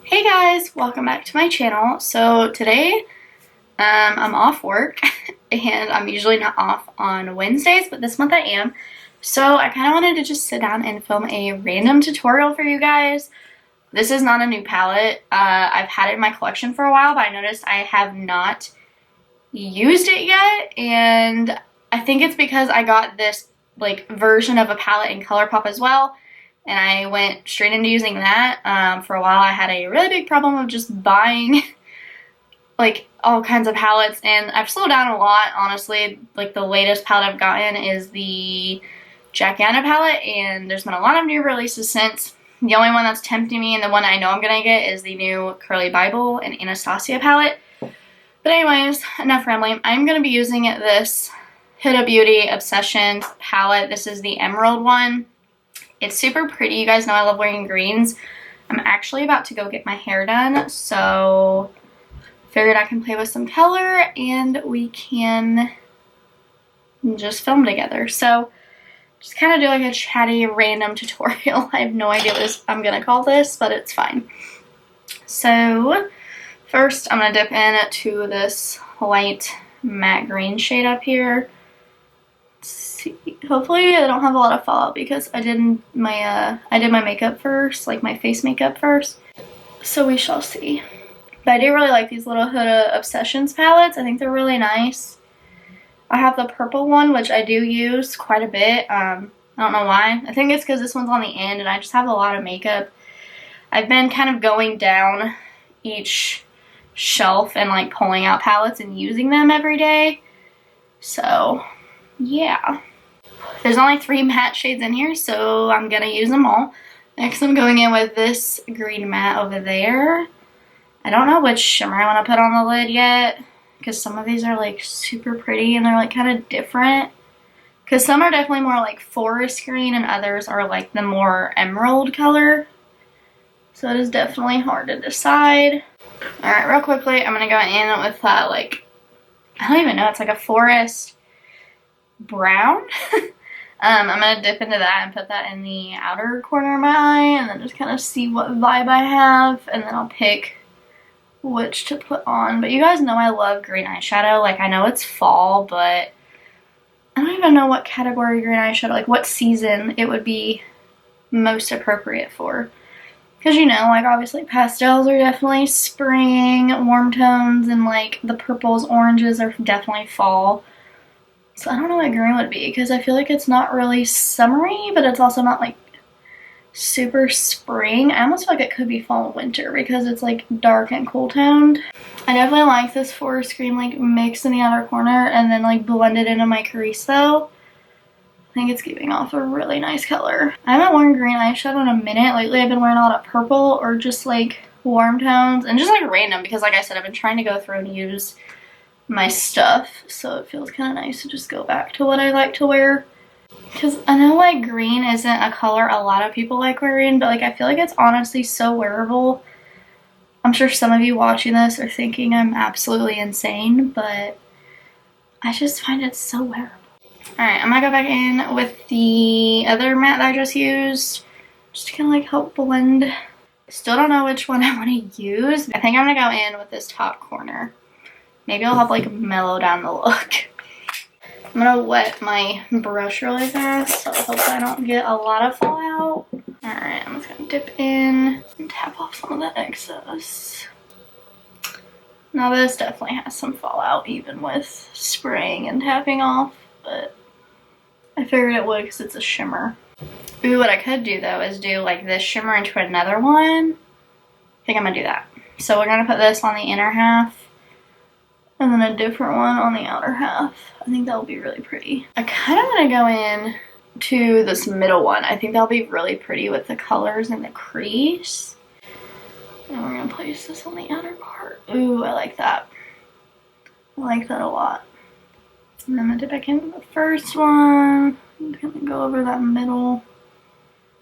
Hey guys, welcome back to my channel. So today I'm off work and I'm usually not off on Wednesdays, but this month I am. So I kind of wanted to just sit down and film a random tutorial for you guys. This is not a new palette. I've had it in my collection for a while, but I noticed I have not used it yet, and I think it's because I got this like version of a palette in ColourPop as well. And I went straight into using that. For a while I had a really big problem of just buying like all kinds of palettes, and I've slowed down a lot, honestly. Like the latest palette I've gotten is the Jack Anna palette, and there's been a lot of new releases since. The only one that's tempting me and the one I know I'm gonna get is the new Curly Bible and Anastasia palette. But anyways, enough rambling. I'm gonna be using this Huda Beauty Obsession palette. This is the Emerald one. It's super pretty. You guys know I love wearing greens. I'm actually about to go get my hair done, so figured I can play with some color and we can just film together. So just kind of do like a chatty random tutorial. I have no idea what I'm gonna call this, but it's fine. So first I'm gonna dip into this light matte green shade up here. Hopefully I don't have a lot of fallout because I did my makeup first, like my face makeup first. So we shall see. But I do really like these little Huda Obsessions palettes. I think they're really nice. I have the purple one, which I do use quite a bit. I don't know why. I think it's because this one's on the end and I just have a lot of makeup. I've been kind of going down each shelf and like pulling out palettes and using them every day. So yeah. There's only 3 matte shades in here, so I'm gonna use them all. Next I'm going in with this green matte over there. I don't know which shimmer I want to put on the lid yet, because some of these are like super pretty and they're like kind of different. Because some are definitely more like forest green and others are like the more emerald color. So it is definitely hard to decide. Alright, real quickly, I'm gonna go in with like, I don't even know, it's like a forest brown. I'm gonna dip into that and put that in the outer corner of my eye and then just kind of see what vibe I have, and then I'll pick which to put on. But you guys know I love green eyeshadow. Like, I know it's fall, but I don't even know what category green eyeshadow, like what season it would be most appropriate for. Because, you know, like obviously pastels are definitely spring, warm tones, and like the purples, oranges are definitely fall. So I don't know what green would be, because I feel like it's not really summery, but it's also not like super spring. I almost feel like it could be fall and winter because it's like dark and cool toned. I definitely like this forest green like mix in the outer corner and then like blend it into my crease though. I think it's giving off a really nice color. I haven't worn green eyeshadow in a minute. Lately I've been wearing a lot of purple or just like warm tones and just like random, because like I said, I've been trying to go through and use my stuff, so it feels kind of nice to just go back to what I like to wear. Because I know like green isn't a color a lot of people like wearing, but like I feel like it's honestly so wearable. I'm sure some of you watching this are thinking I'm absolutely insane, but I just find it so wearable. Alright, I'm gonna go back in with the other matte that I just used, just to kind of like help blend. Still don't know which one I want to use. I think I'm gonna go in with this top corner. Maybe I'll help like mellow down the look. I'm gonna wet my brush really fast, so hopefully I don't get a lot of fallout. Alright, I'm just gonna dip in and tap off some of the excess. Now this definitely has some fallout even with spraying and tapping off, but I figured it would because it's a shimmer. Ooh, what I could do though is do like this shimmer into another one. I think I'm gonna do that. So we're gonna put this on the inner half and then a different one on the outer half. I think that'll be really pretty. I kind of want to go in to this middle one. I think that'll be really pretty with the colors in the crease. And we're going to place this on the outer part. Ooh, I like that. I like that a lot. And then I'm going to dip back into the first one. I'm going to go over that middle.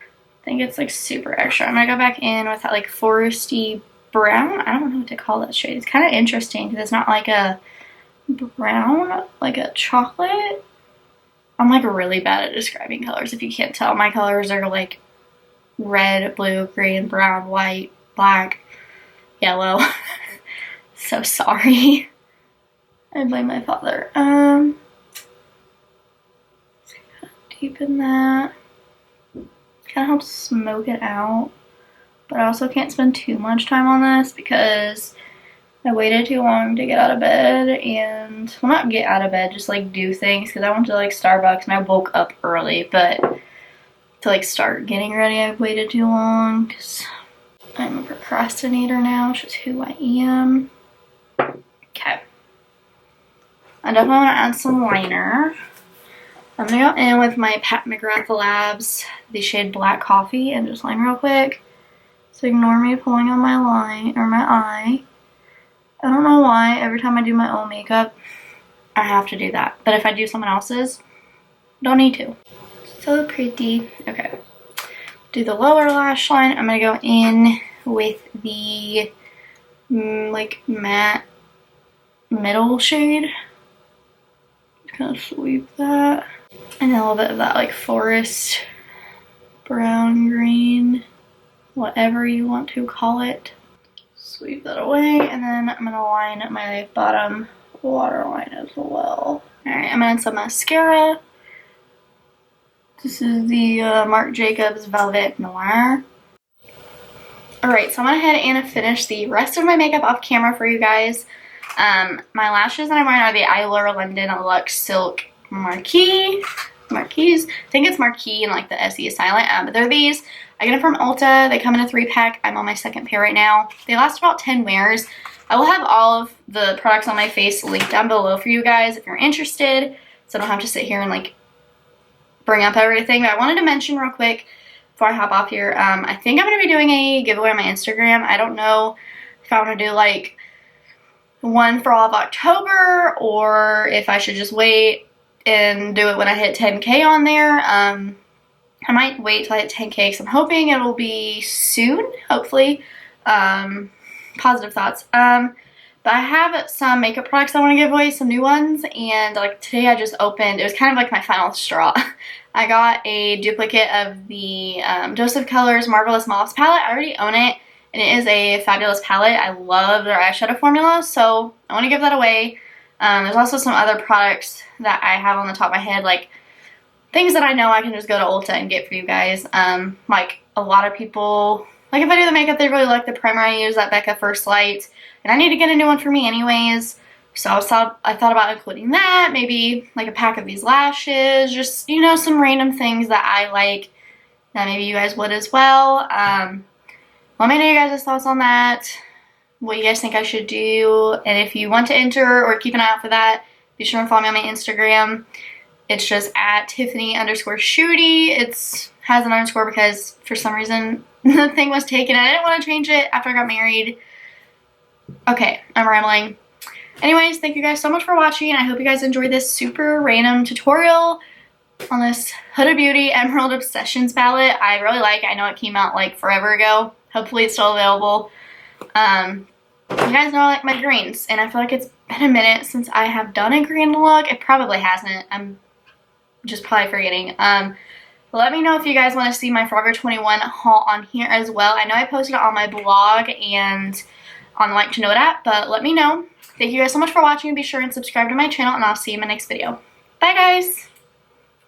I think it's like super extra. I'm going to go back in with that like foresty brown. I don't know what to call that shade. It's kind of interesting because it's not like a brown, like a chocolate. I'm like really bad at describing colors. If you can't tell, my colors are like red, blue, green, brown, white, black. yellow. So sorry. I blame my father. Deepen that. Kind of helps smoke it out. But I also can't spend too much time on this because I waited too long to get out of bed and, well, not get out of bed, just like do things because I went to like Starbucks and I woke up early, but to like start getting ready I waited too long because I'm a procrastinator now, which is who I am. Okay. I definitely want to add some liner. I'm going to go in with my Pat McGrath Labs, the shade Black Coffee, and just line real quick. So ignore me pulling on my line, or my eye. I don't know why every time I do my own makeup, I have to do that. But if I do someone else's, don't need to. So pretty. Okay. Do the lower lash line. I'm going to go in with the like matte middle shade. Just kind of sweep that. And a little bit of that like forest brown green, whatever you want to call it. Sweep that away, and then I'm gonna line my bottom waterline as well. Alright, I'm gonna add some mascara. This is the Marc Jacobs Velvet Noir. Alright, so I went ahead and finished the rest of my makeup off camera for you guys. My lashes that I'm wearing are the Eylure London Luxe Silk Marquise. I think it's Marquise and like the SE is silent, but they're these. I get them from Ulta. They come in a 3-pack. I'm on my 2nd pair right now. They last about 10 wears. I will have all of the products on my face linked down below for you guys if you're interested, so I don't have to sit here and like bring up everything. But I wanted to mention real quick before I hop off here, I think I'm going to be doing a giveaway on my Instagram. I don't know if I want to do like one for all of October or if I should just wait and do it when I hit 10K on there. I might wait till I hit 10K because I'm hoping it'll be soon, hopefully. Positive thoughts. But I have some makeup products I want to give away, some new ones, and like today I just opened, it was kind of like my final straw. I got a duplicate of the Dose of Colors Marvelous Moths palette. I already own it, and it is a fabulous palette. I love their eyeshadow formula, so I want to give that away. There's also some other products that I have on the top of my head, like things that I know I can just go to Ulta and get for you guys. Like a lot of people, like if I do the makeup, they really like the primer I use, that Becca First Light. And I need to get a new one for me anyways. So I thought about including that, maybe like a pack of these lashes, just, you know, some random things that I like that maybe you guys would as well. Let me know your guys' thoughts on that, what you guys think I should do. And if you want to enter or keep an eye out for that, be sure and follow me on my Instagram. It's just at Tiffany_Schutte. It has an underscore because for some reason the thing was taken. I didn't want to change it after I got married. Okay, I'm rambling. Anyways, thank you guys so much for watching. I hope you guys enjoyed this super random tutorial on this Huda Beauty Emerald Obsessions palette. I really like it. I know it came out like forever ago. Hopefully it's still available. You guys know I like my greens, and I feel like it's been a minute since I have done a green look. It probably hasn't. I'm just probably forgetting. Let me know if you guys want to see my Forever 21 haul on here as well. I know I posted it on my blog and on the Like to Know It app, but let me know. Thank you guys so much for watching. Be sure and subscribe to my channel, and I'll see you in my next video. Bye, guys!